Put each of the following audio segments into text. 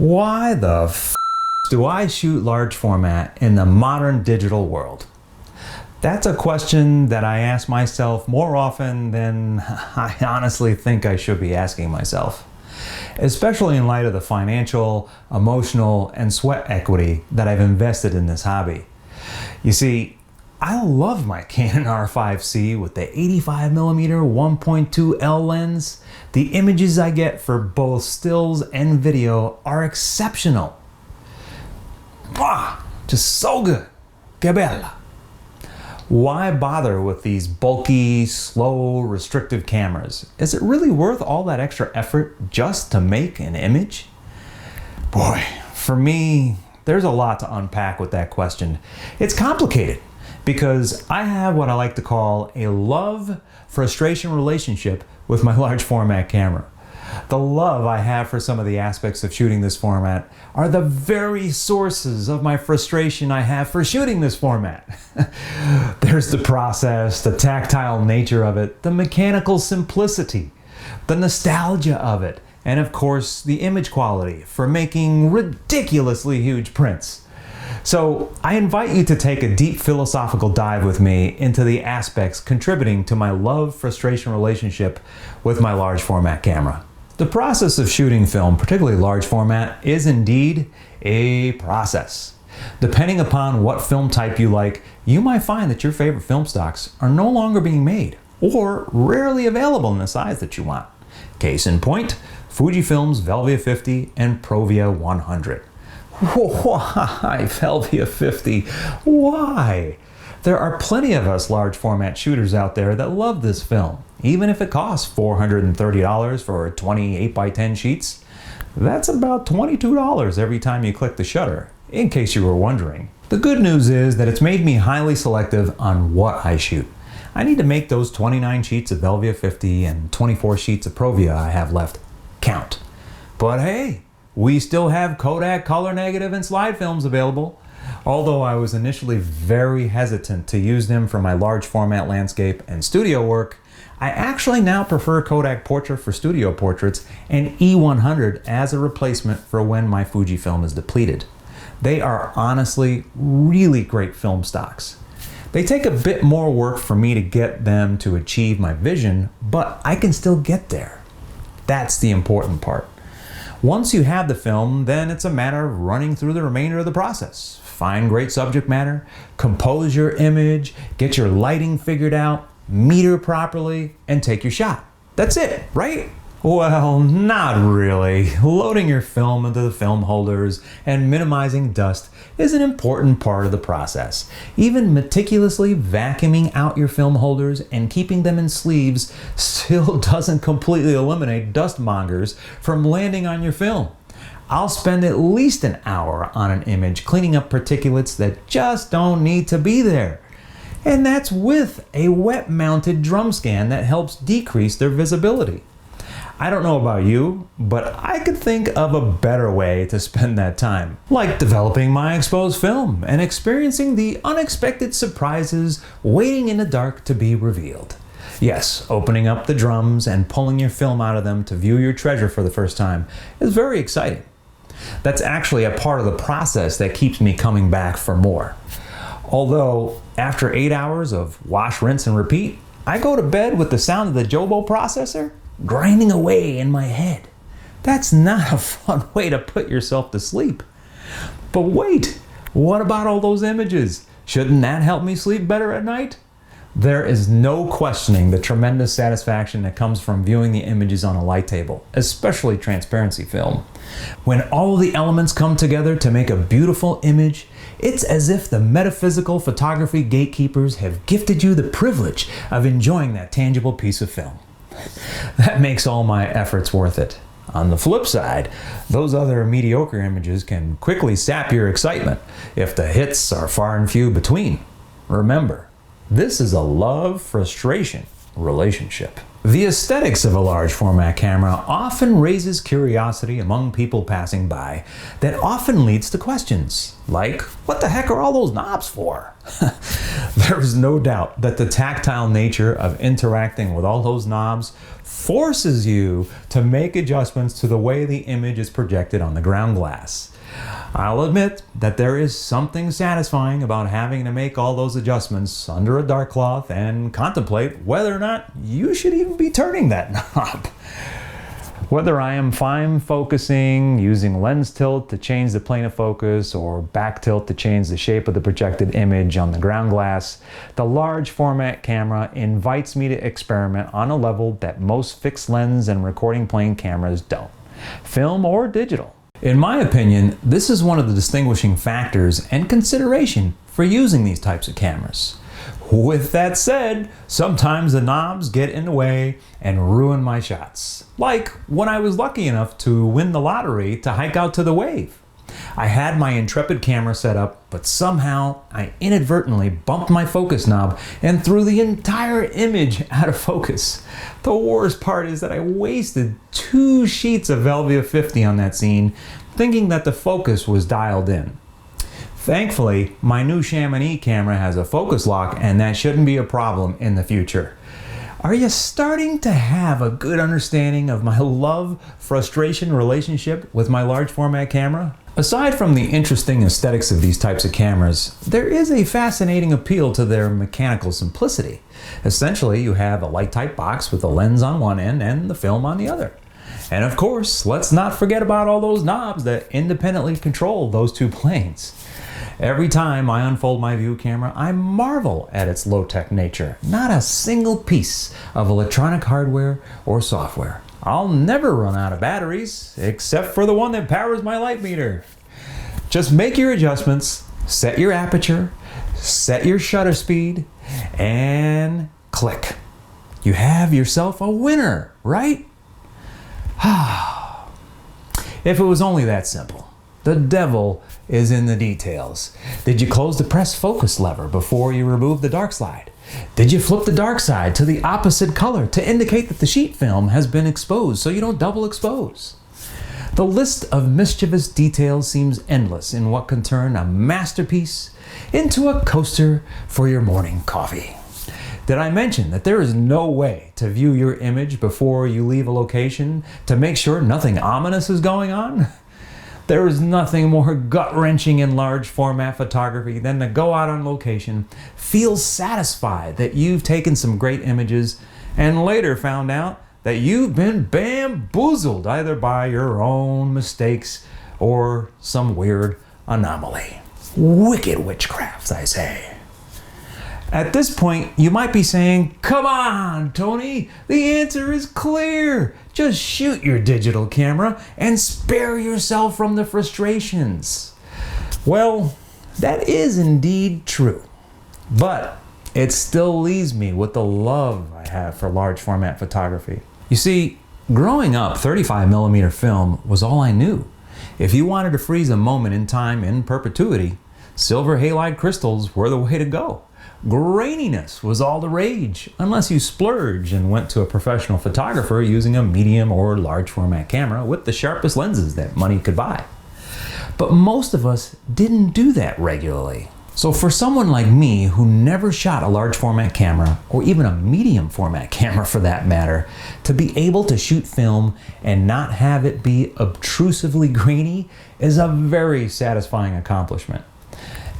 Why the f do I shoot large format in the modern digital world? That's a question that I ask myself more often than I honestly think I should be asking myself, especially in light of the financial, emotional, and sweat equity that I've invested in this hobby. You see, I love my Canon R5C with the 85mm 1.2L lens. The images I get for both stills and video are exceptional. Wow, just so good. Que bella. Why bother with these bulky, slow, restrictive cameras? Is it really worth all that extra effort just to make an image? Boy, for me, there's a lot to unpack with that question. It's complicated because I have what I like to call a love-frustration relationship with my large format camera. The love I have for some of the aspects of shooting this format are the very sources of my frustration I have for shooting this format. There's the process, the tactile nature of it, the mechanical simplicity, the nostalgia of it, and of course the image quality for making ridiculously huge prints. So I invite you to take a deep philosophical dive with me into the aspects contributing to my love-frustration relationship with my large format camera. The process of shooting film, particularly large format, is indeed a process. Depending upon what film type you like, you might find that your favorite film stocks are no longer being made or rarely available in the size that you want. Case in point, Fujifilm's Velvia 50 and Provia 100. Why Velvia 50? Why? There are plenty of us large format shooters out there that love this film. Even if it costs $430 for 28x10 sheets, that's about $22 every time you click the shutter, in case you were wondering. The good news is that it's made me highly selective on what I shoot. I need to make those 29 sheets of Velvia 50 and 24 sheets of Provia I have left count. But hey, we still have Kodak color negative and slide films available. Although I was initially very hesitant to use them for my large format landscape and studio work, I actually now prefer Kodak Portrait for studio portraits and E100 as a replacement for when my Fujifilm is depleted. They are honestly really great film stocks. They take a bit more work for me to get them to achieve my vision, but I can still get there. That's the important part. Once you have the film, then it's a matter of running through the remainder of the process. Find great subject matter, compose your image, get your lighting figured out, meter properly, and take your shot. That's it, right? Well, not really. Loading your film into the film holders and minimizing dust is an important part of the process. Even meticulously vacuuming out your film holders and keeping them in sleeves still doesn't completely eliminate dust mongers from landing on your film. I'll spend at least an hour on an image cleaning up particulates that just don't need to be there. And that's with a wet-mounted drum scan that helps decrease their visibility. I don't know about you, but I could think of a better way to spend that time, like developing my exposed film and experiencing the unexpected surprises waiting in the dark to be revealed. Yes, opening up the drums and pulling your film out of them to view your treasure for the first time is very exciting. That's actually a part of the process that keeps me coming back for more. Although, after 8 hours of wash, rinse, and repeat, I go to bed with the sound of the Jobo processor grinding away in my head. That's not a fun way to put yourself to sleep. But wait, what about all those images? Shouldn't that help me sleep better at night? There is no questioning the tremendous satisfaction that comes from viewing the images on a light table, especially transparency film. When all the elements come together to make a beautiful image, it's as if the metaphysical photography gatekeepers have gifted you the privilege of enjoying that tangible piece of film. That makes all my efforts worth it. On the flip side, those other mediocre images can quickly sap your excitement if the hits are far and few between. Remember, this is a love frustration. relationship. The aesthetics of a large format camera often raises curiosity among people passing by that often leads to questions like, what the heck are all those knobs for? There is no doubt that the tactile nature of interacting with all those knobs forces you to make adjustments to the way the image is projected on the ground glass. I'll admit that there is something satisfying about having to make all those adjustments under a dark cloth and contemplate whether or not you should even be turning that knob. Whether I am fine focusing, using lens tilt to change the plane of focus, or back tilt to change the shape of the projected image on the ground glass, the large format camera invites me to experiment on a level that most fixed lens and recording plane cameras don't, film or digital. In my opinion, this is one of the distinguishing factors and consideration for using these types of cameras. With that said, sometimes the knobs get in the way and ruin my shots. Like when I was lucky enough to win the lottery to hike out to the wave. I had my Intrepid camera set up, but somehow I inadvertently bumped my focus knob and threw the entire image out of focus. The worst part is that I wasted 2 sheets of Velvia 50 on that scene, thinking that the focus was dialed in. Thankfully, my new Chamonix camera has a focus lock, and that shouldn't be a problem in the future. Are you starting to have a good understanding of my love-frustration relationship with my large format camera? Aside from the interesting aesthetics of these types of cameras, there is a fascinating appeal to their mechanical simplicity. Essentially, you have a light-tight box with a lens on one end and the film on the other. And of course, let's not forget about all those knobs that independently control those 2 planes. Every time I unfold my view camera, I marvel at its low-tech nature. Not a single piece of electronic hardware or software. I'll never run out of batteries, except for the one that powers my light meter. Just make your adjustments, set your aperture, set your shutter speed, and click. You have yourself a winner, right? If it was only that simple. The devil is in the details. Did you close the press focus lever before you remove the dark slide? Did you flip the dark side to the opposite color to indicate that the sheet film has been exposed so you don't double expose? The list of mischievous details seems endless in what can turn a masterpiece into a coaster for your morning coffee. Did I mention that there is no way to view your image before you leave a location to make sure nothing ominous is going on? There is nothing more gut-wrenching in large format photography than to go out on location, feel satisfied that you've taken some great images, and later found out that you've been bamboozled either by your own mistakes or some weird anomaly. Wicked witchcraft, I say. At this point, you might be saying, come on, Tony, the answer is clear. Just shoot your digital camera and spare yourself from the frustrations. Well, that is indeed true, but it still leaves me with the love I have for large format photography. You see, growing up, 35mm film was all I knew. If you wanted to freeze a moment in time in perpetuity, silver halide crystals were the way to go. Graininess was all the rage, unless you splurged and went to a professional photographer using a medium or large format camera with the sharpest lenses that money could buy. But most of us didn't do that regularly. So for someone like me who never shot a large format camera, or even a medium format camera for that matter, to be able to shoot film and not have it be obtrusively grainy is a very satisfying accomplishment.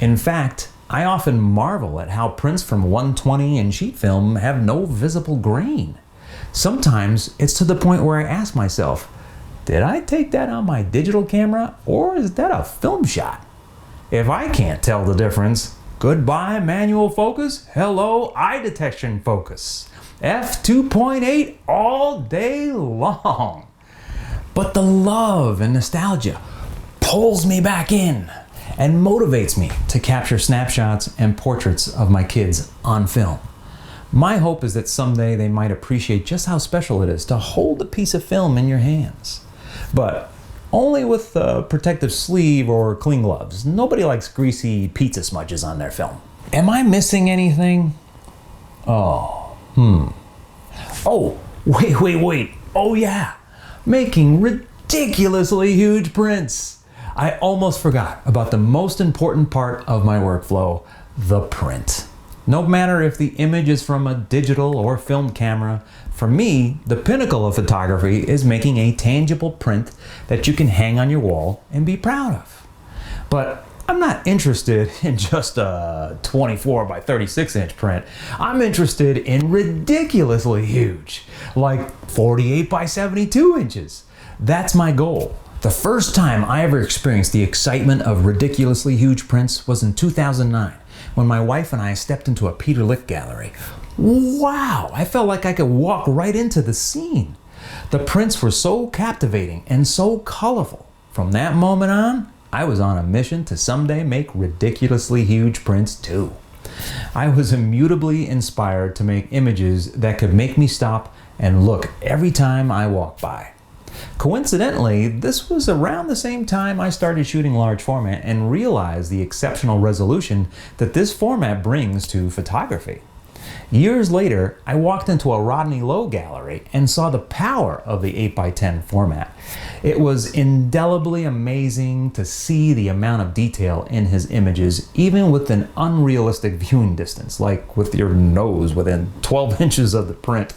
In fact, I often marvel at how prints from 120 in sheet film have no visible grain. Sometimes it's to the point where I ask myself, did I take that on my digital camera or is that a film shot? If I can't tell the difference, goodbye manual focus, hello eye detection focus. f2.8 all day long. But the love and nostalgia pulls me back in and motivates me to capture snapshots and portraits of my kids on film. My hope is that someday they might appreciate just how special it is to hold a piece of film in your hands. But only with a protective sleeve or clean gloves. Nobody likes greasy pizza smudges on their film. Am I missing anything? Oh, wait. Oh yeah, making ridiculously huge prints. I almost forgot about the most important part of my workflow, the print. No matter if the image is from a digital or film camera, for me, the pinnacle of photography is making a tangible print that you can hang on your wall and be proud of. But I'm not interested in just a 24 by 36 inch print. I'm interested in ridiculously huge, like 48 by 72 inches. That's my goal. The first time I ever experienced the excitement of ridiculously huge prints was in 2009, when my wife and I stepped into a Peter Lik gallery. Wow, I felt like I could walk right into the scene. The prints were so captivating and so colorful. From that moment on, I was on a mission to someday make ridiculously huge prints too. I was immutably inspired to make images that could make me stop and look every time I walk by. Coincidentally, this was around the same time I started shooting large format and realized the exceptional resolution that this format brings to photography. Years later, I walked into a Rodney Lough gallery and saw the power of the 8x10 format. It was indelibly amazing to see the amount of detail in his images, even with an unrealistic viewing distance, like with your nose within 12 inches of the print.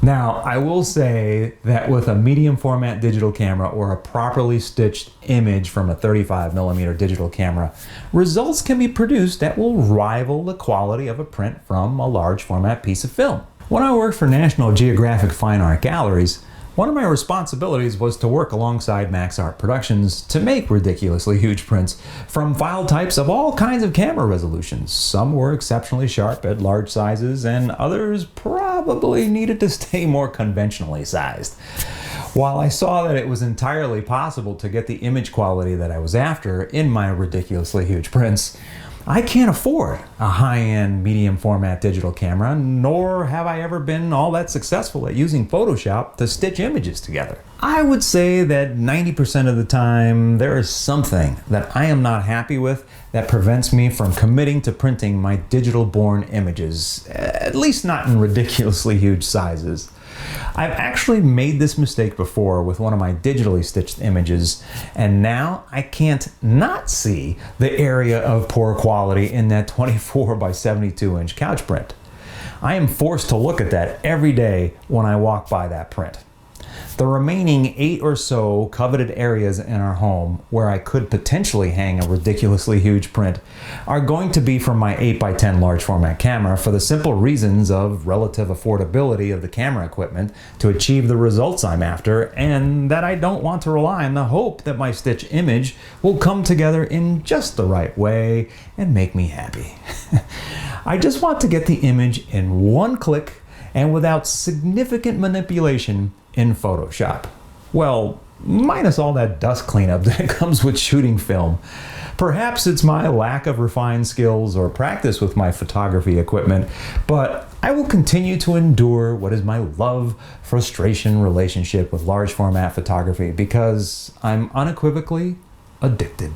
Now, I will say that with a medium format digital camera or a properly stitched image from a 35mm digital camera, results can be produced that will rival the quality of a print from a large format piece of film. When I worked for National Geographic Fine Art Galleries, one of my responsibilities was to work alongside Max Art Productions to make ridiculously huge prints from file types of all kinds of camera resolutions. Some were exceptionally sharp at large sizes, and others probably needed to stay more conventionally sized. While I saw that it was entirely possible to get the image quality that I was after in my ridiculously huge prints, I can't afford a high-end medium format digital camera, nor have I ever been all that successful at using Photoshop to stitch images together. I would say that 90% of the time there is something that I am not happy with that prevents me from committing to printing my digital-born images, at least not in ridiculously huge sizes. I've actually made this mistake before with one of my digitally stitched images, and now I can't not see the area of poor quality in that 24 by 72 inch couch print. I am forced to look at that every day when I walk by that print. The remaining 8 or so coveted areas in our home where I could potentially hang a ridiculously huge print are going to be from my 8x10 large format camera for the simple reasons of relative affordability of the camera equipment to achieve the results I'm after, and that I don't want to rely on the hope that my stitch image will come together in just the right way and make me happy. I just want to get the image in one click and without significant manipulation in Photoshop. Well, minus all that dust cleanup that comes with shooting film. Perhaps it's my lack of refined skills or practice with my photography equipment, but I will continue to endure what is my love-frustration relationship with large format photography because I'm unequivocally addicted.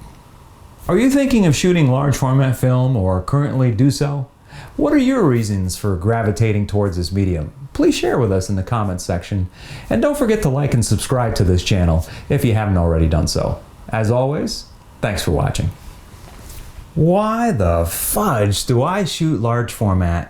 Are you thinking of shooting large format film or currently do so? What are your reasons for gravitating towards this medium? Please share with us in the comments section. And don't forget to like and subscribe to this channel if you haven't already done so. As always, thanks for watching. Why the fudge do I shoot large format